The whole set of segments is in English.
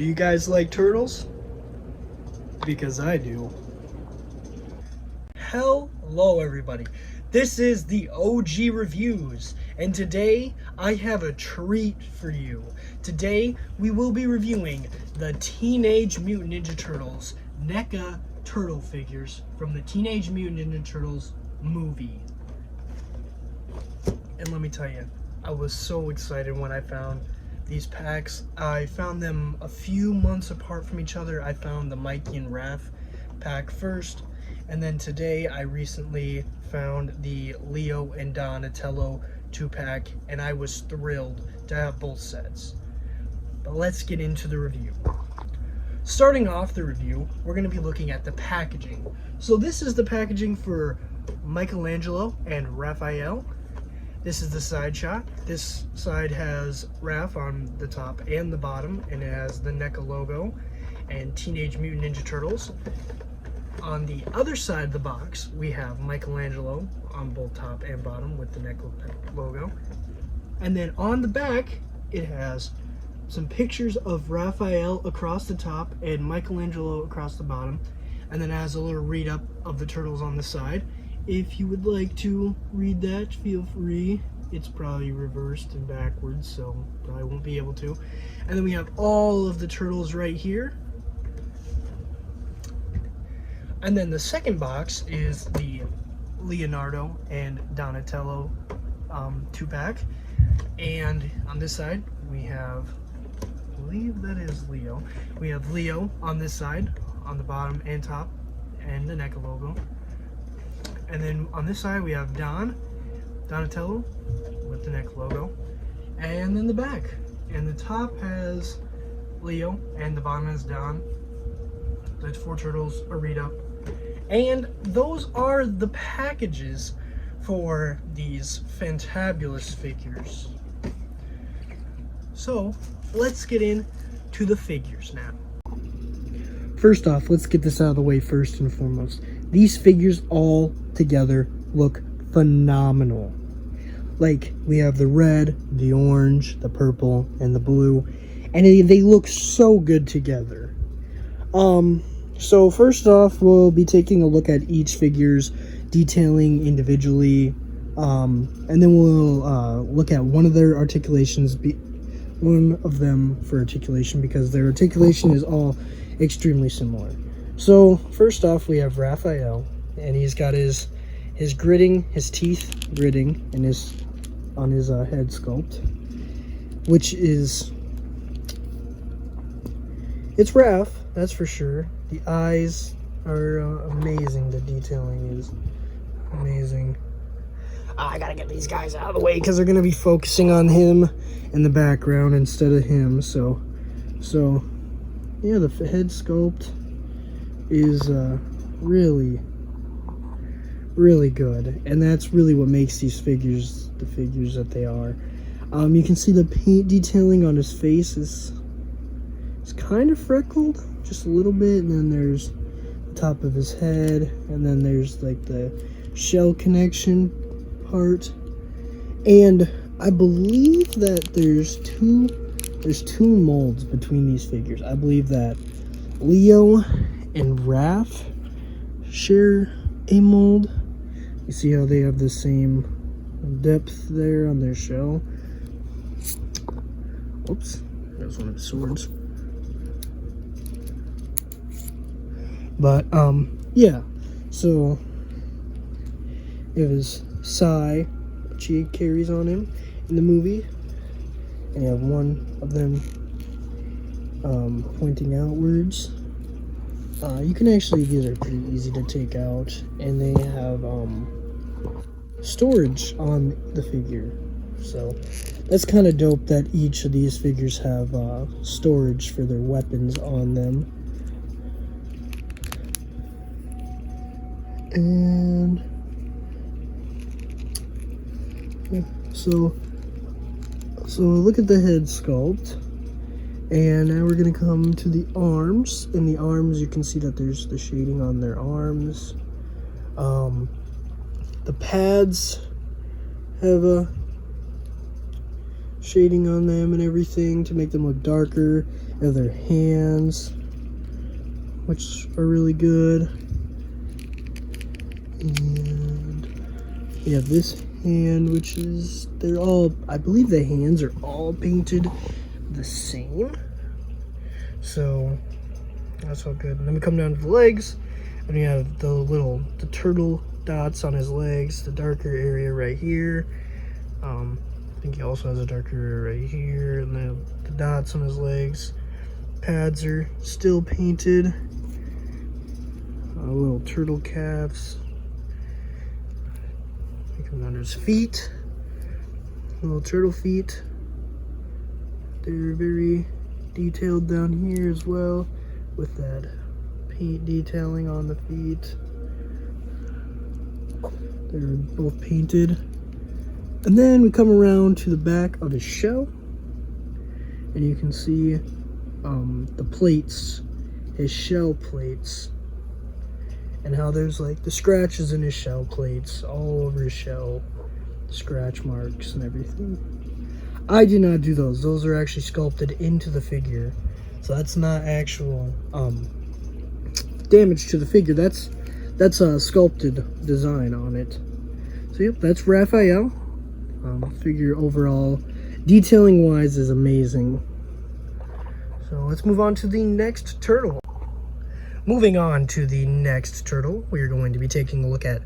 Do you guys like turtles? Because I do. Hello everybody. This is the OG Reviews, and today I have a treat for you. Today we will be reviewing the Teenage Mutant Ninja Turtles NECA turtle figures from the Teenage Mutant Ninja Turtles movie. And let me tell you, I was so excited when I found these packs. I found them a few months apart from each other. I found the Mikey and Raph pack first, and then today I recently found the Leo and Donatello 2-pack, and I was thrilled to have both sets. But let's get into the review. Starting off the review, we're going to be looking at the packaging. So this is the packaging for Michelangelo and Raphael. This is the side shot. This side has Raph on the top and the bottom, and it has the NECA logo and Teenage Mutant Ninja Turtles. On the other side of the box, we have Michelangelo on both top and bottom with the NECA logo. And then on the back, it has some pictures of Raphael across the top and Michelangelo across the bottom. And then it has a little read-up of the turtles on the side. If you would like to read that, feel free. It's probably reversed and backwards, so probably won't be able to. And then we have all of the turtles right here. And then the second box is the Leonardo and Donatello 2-pack. And on this side, we have, I believe that is Leo. We have Leo on this side, on the bottom and top, and the NECA logo. And then on this side, we have Donatello with the NECA logo. And then the back. And the top has Leo, and the bottom has Don. That's 4 turtles, a read-up. And those are the packages for these fantabulous figures. So, let's get into the figures now. First off, let's get this out of the way first and foremost. These figures all together look phenomenal. Like, we have the red, the orange, the purple, and the blue, and they look so good together. So first off, we'll be taking a look at each figure's detailing individually, and then we'll look at one of their articulations, one of them for articulation, because their articulation is all extremely similar. So first off, we have Raphael, and he's got his gritting, his teeth gritting, and on his head sculpt, which is, it's Raph, that's for sure. The eyes are amazing. The detailing is amazing. I gotta get these guys out of the way because they're gonna be focusing on him in the background instead of him. So yeah, the head sculpt is really good, and that's really what makes these figures the figures that they are. You can see the paint detailing on his face is kind of freckled, just a little bit, and then there's the top of his head, and then there's like the shell connection part. And I believe that there's two molds between these figures. I believe that Leo and Raph share a mold. You see how they have the same depth there on their shell. Oops, there's one of the swords. But yeah, so it was Psy, which he carries on him in the movie, and you have one of them pointing outwards. You can actually, these are pretty easy to take out, and they have storage on the figure. So that's kind of dope that each of these figures have storage for their weapons on them. And yeah, so look at the head sculpt. And now we're going to come to the arms. In the arms, you can see that there's the shading on their arms. The pads have shading on them and everything to make them look darker. They have their hands, which are really good. And we have this hand, which is, they're all, I believe the hands are all painted the same. So that's all good. And then we come down to the legs, and we have the turtle dots on his legs, the darker area right here. I think he also has a darker area right here, and then the dots on his legs. Pads are still painted. Little turtle calves. We come down to his feet. Little turtle feet. They're very detailed down here as well, with that paint detailing on the feet. They're both painted. And then we come around to the back of his shell, and you can see the plates, his shell plates, and how there's like the scratches in his shell plates all over his shell, scratch marks and everything. I did not do those. Those are actually sculpted into the figure, so that's not actual damage to the figure. That's a sculpted design on it. So yep, that's Raphael. Figure overall, detailing wise, is amazing. So let's move on to the next turtle. Moving on to the next turtle, we are going to be taking a look at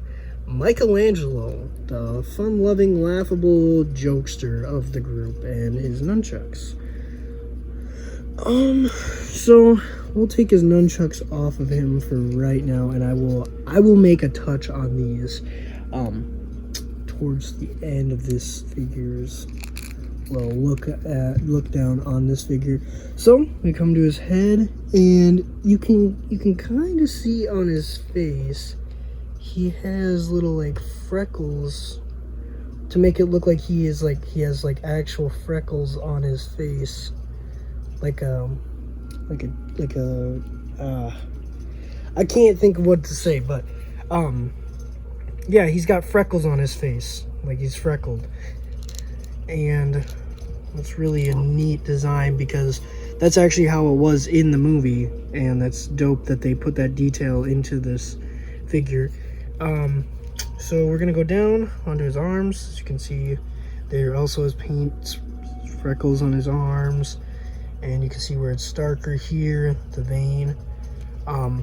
Michelangelo, the fun-loving, laughable jokester of the group, and his nunchucks. So we'll take his nunchucks off of him for right now, and I will make a touch on these towards the end of this figure's, well, look down on this figure. So we come to his head, and you can kind of see on his face he has little like freckles to make it look like he has actual freckles on his face, like a I can't think of what to say, but yeah, he's got freckles on his face, like he's freckled. And it's really a neat design because that's actually how it was in the movie, and that's dope that they put that detail into this figure. So we're gonna go down onto his arms. As you can see, there also is paint freckles on his arms, and you can see where it's darker here, the vein. I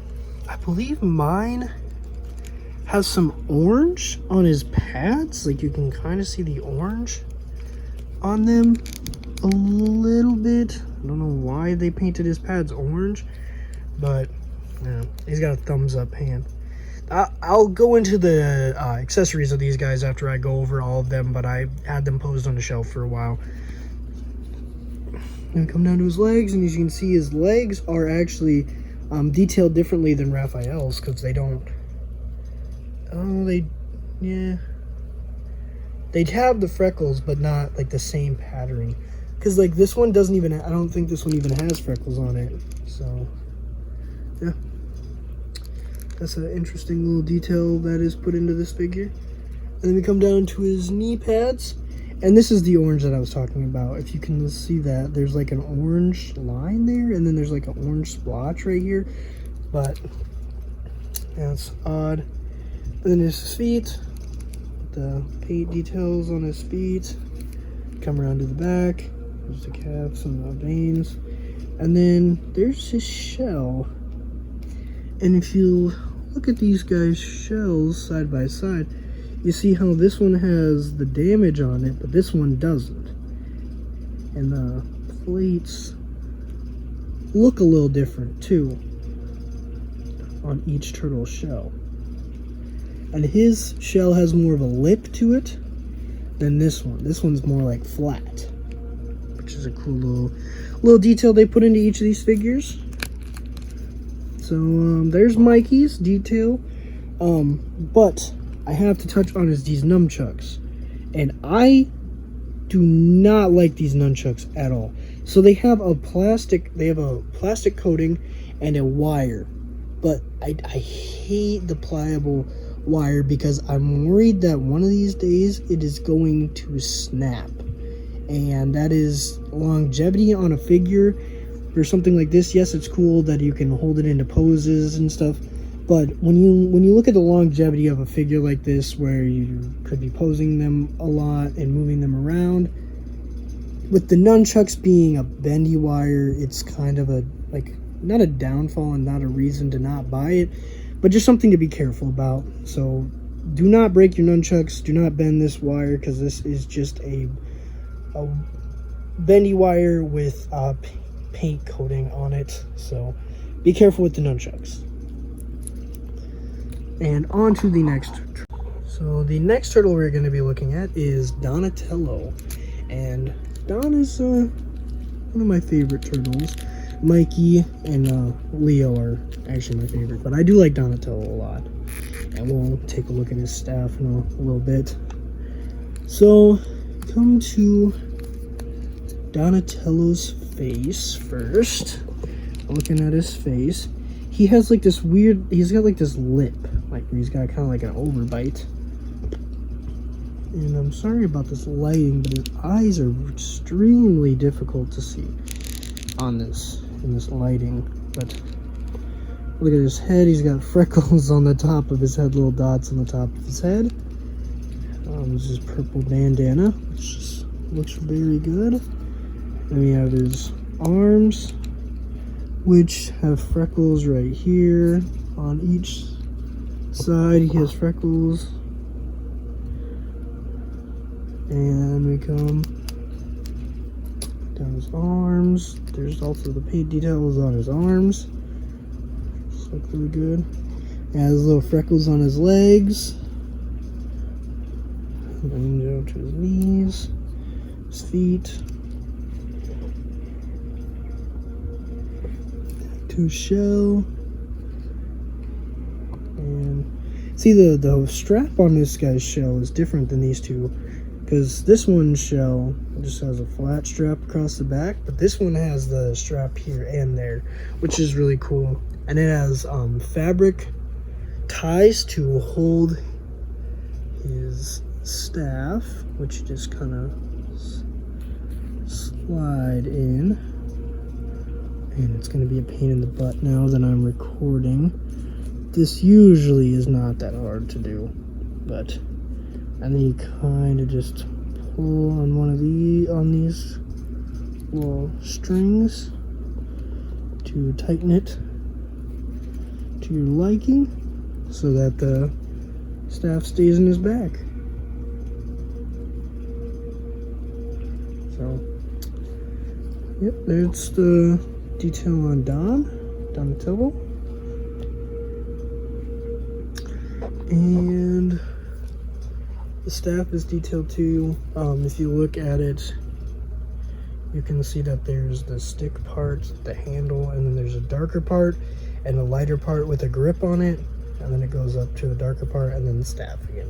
believe mine has some orange on his pads, like you can kind of see the orange on them a little bit. I don't know why they painted his pads orange, but yeah, he's got a thumbs up hand. I'll go into the accessories of these guys after I go over all of them, but I had them posed on the shelf for a while. And come down to his legs, and as you can see, his legs are actually detailed differently than Raphael's, because they don't, they have the freckles, but not like the same patterning. Because like this one doesn't even, I don't think this one even has freckles on it. So yeah, that's an interesting little detail that is put into this figure. And then we come down to his knee pads, and this is the orange that I was talking about. If you can see that, there's like an orange line there, and then there's like an orange splotch right here, but that's odd. And then his feet, the paint details on his feet. Come around to the back, there's the calves and the veins, and then there's his shell. And if you look at these guys' shells side by side, you see how this one has the damage on it, but this one doesn't. And the plates look a little different too on each turtle shell. And his shell has more of a lip to it than this one. This one's more like flat, which is a cool little detail they put into each of these figures. So there's Mikey's detail, but I have to touch on these nunchucks, and I do not like these nunchucks at all. So they have a plastic coating and a wire, but I hate the pliable wire because I'm worried that one of these days it is going to snap, and that is longevity on a figure or something like this. Yes, it's cool that you can hold it into poses and stuff, but when you look at the longevity of a figure like this, where you could be posing them a lot and moving them around, with the nunchucks being a bendy wire, it's kind of a, like, not a downfall and not a reason to not buy it, but just something to be careful about. So do not break your nunchucks, do not bend this wire, because this is just a bendy wire with paint coating on it. So be careful with the nunchucks. And on to the next. So the next turtle we're going to be looking at is Donatello, and Don is one of my favorite turtles. Mikey and Leo are actually my favorite, but I do like Donatello a lot. And we'll take a look at his staff in a little bit. So, come to Donatello's face first. Looking at his face, he has like this weird, he's got like this lip, like he's got kind of like an overbite. And I'm sorry about this lighting, but his eyes are extremely difficult to see on this, in this lighting. But look at his head, he's got freckles on the top of his head, little dots on the top of his head. This is purple bandana, which just looks very good. Then we have his arms, which have freckles right here on each side. He has freckles. And we come down his arms. There's also the paint details on his arms. Just look really good. He has little freckles on his legs. And down to his knees, his feet, to his shell. And see, the strap on this guy's shell is different than these two, because this one's shell just has a flat strap across the back, but this one has the strap here and there, which is really cool. And it has fabric ties to hold his staff, which you just kind of slide in. And it's going to be a pain in the butt now that I'm recording. This usually is not that hard to do, but and then you kind of just pull on one of these little strings to tighten it to your liking, so that the staff stays in his back. So, yep, there's the detail on Donatello. And the staff is detailed too. If you look at it, you can see that there's the stick part, the handle, and then there's a darker part and a lighter part with a grip on it, and then it goes up to a darker part and then the staff again.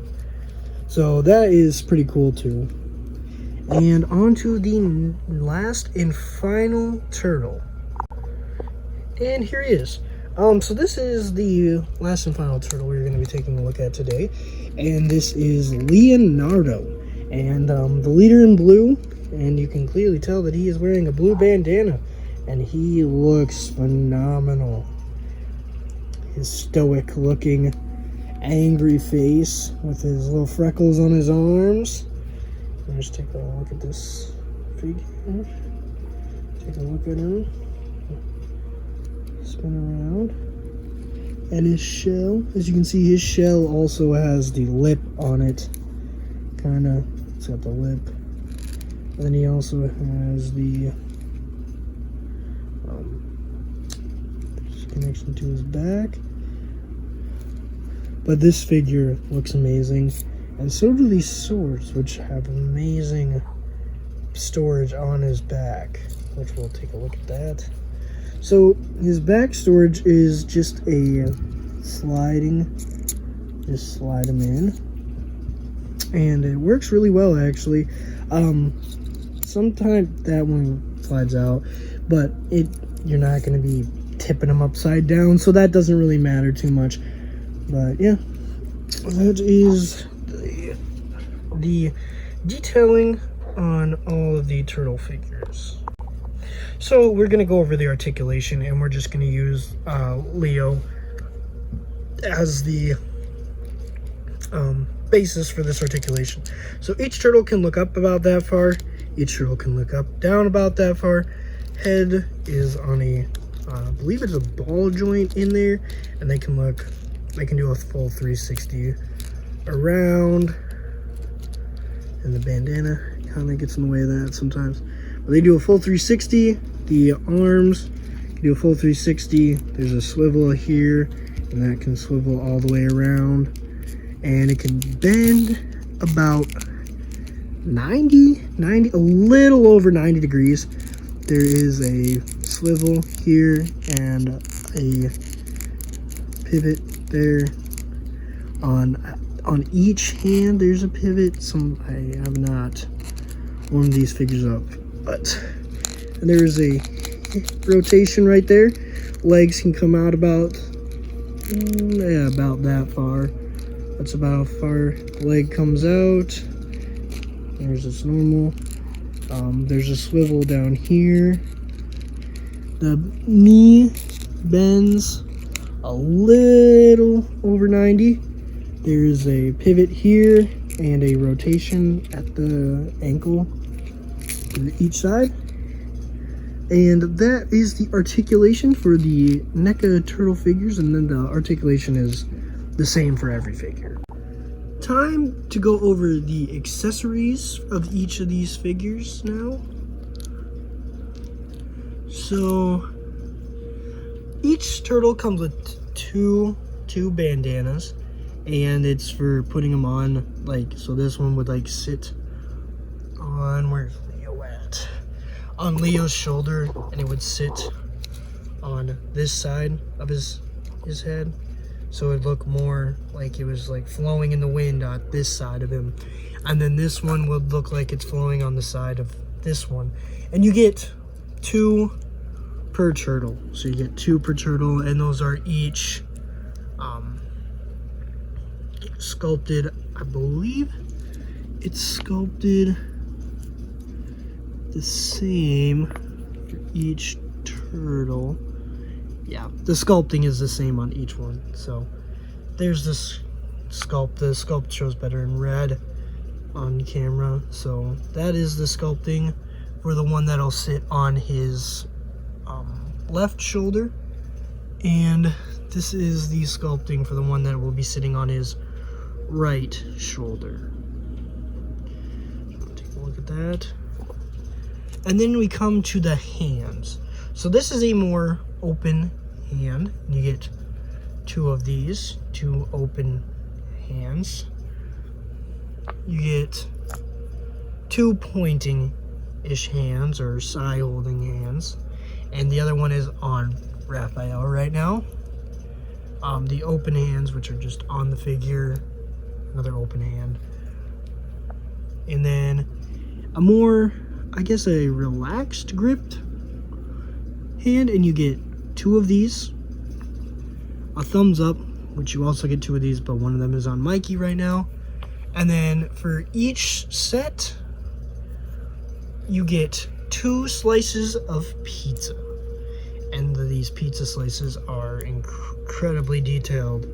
So that is pretty cool too. And on to the last and final turtle. And here he is. So this is the last and final turtle we're going to be taking a look at today, and this is Leonardo, and the leader in blue, and you can clearly tell that he is wearing a blue bandana, and he looks phenomenal. His stoic looking angry face with his little freckles on his arms. Let's take a look at this figure. Take a look at him. Spin around. And his shell, as you can see, his shell also has the lip on it. Kinda, it's got the lip. And then he also has the connection to his back. But this figure looks amazing. And so do these swords, which have amazing storage on his back, which we'll take a look at that. So his back storage is just a sliding, just slide them in, and it works really well actually. Sometimes that one slides out, but you're not going to be tipping them upside down, so that doesn't really matter too much. But yeah, that is the detailing on all of the turtle figures. So we're going to go over the articulation, and we're just going to use Leo as the basis for this articulation. So each turtle can look up about that far. Each turtle can look up, down about that far. Head is on a, I believe it's a ball joint in there, and they can do a full 360 around. And the bandana kind of gets in the way of that sometimes. But they do a full 360. The arms can do a full 360. There's a swivel here, and that can swivel all the way around. And it can bend about 90, a little over 90 degrees. There is a swivel here and a pivot there. On each hand, there's a pivot. I have not warmed these figures up, but there's a rotation right there. Legs can come out about that far. That's about how far the leg comes out. There's its normal. There's a swivel down here. The knee bends a little over 90. There's a pivot here and a rotation at the ankle to each side. And that is the articulation for the NECA turtle figures, and then the articulation is the same for every figure. Time to go over the accessories of each of these figures now. So each turtle comes with two bandanas, and it's for putting them on, so this one would sit on, where's Leo at? On Leo's shoulder, and it would sit on this side of his head. So it'd look more like it was flowing in the wind on this side of him. And then this one would look like it's flowing on the side of this one. And you get 2 per turtle. So you get 2 per turtle, and those are each sculpted. I believe it's sculpted the same for each turtle. Yeah, the sculpting is the same on each one. So there's this sculpt. The sculpt shows better in red on camera. So that is the sculpting for the one that'll sit on his left shoulder. And this is the sculpting for the one that will be sitting on his right shoulder. So take a look at that. And then we come to the hands. So this is a more open hand. You get 2 of these, 2 open hands. You get 2 pointing-ish hands, or side-holding hands. And the other one is on Raphael right now. The open hands, which are just on the figure, another open hand. And then a more, I guess, a relaxed gripped hand, and you get 2 of these. A thumbs up, which you also get 2 of these, but one of them is on Mikey right now. And then for each set, you get 2 slices of pizza. And these pizza slices are incredibly detailed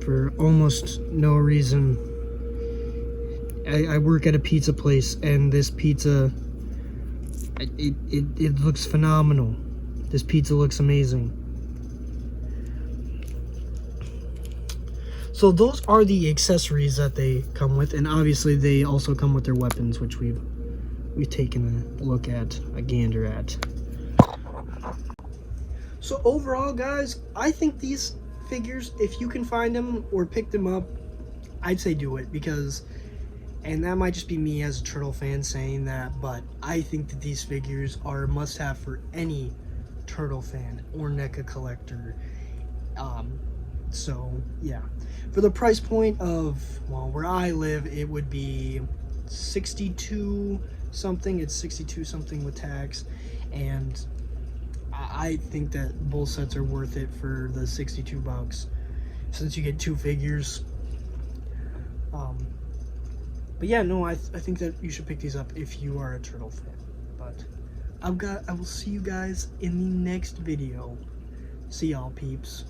for almost no reason. I work at a pizza place, and this pizza, it looks phenomenal. This pizza looks amazing. So those are the accessories that they come with, and obviously they also come with their weapons, which we've taken a look at, a gander at. So overall, guys, I think these figures, if you can find them or pick them up, I'd say do it, because, and that might just be me as a turtle fan saying that, but I think that these figures are a must-have for any turtle fan or NECA collector. So yeah, for the price point of, well, where I live, it would be 62 something. It's 62 something with tax, and I think that both sets are worth it for the 62 bucks, since you get 2 figures. But yeah, no, I think that you should pick these up if you are a turtle fan. But I will see you guys in the next video. See y'all, peeps.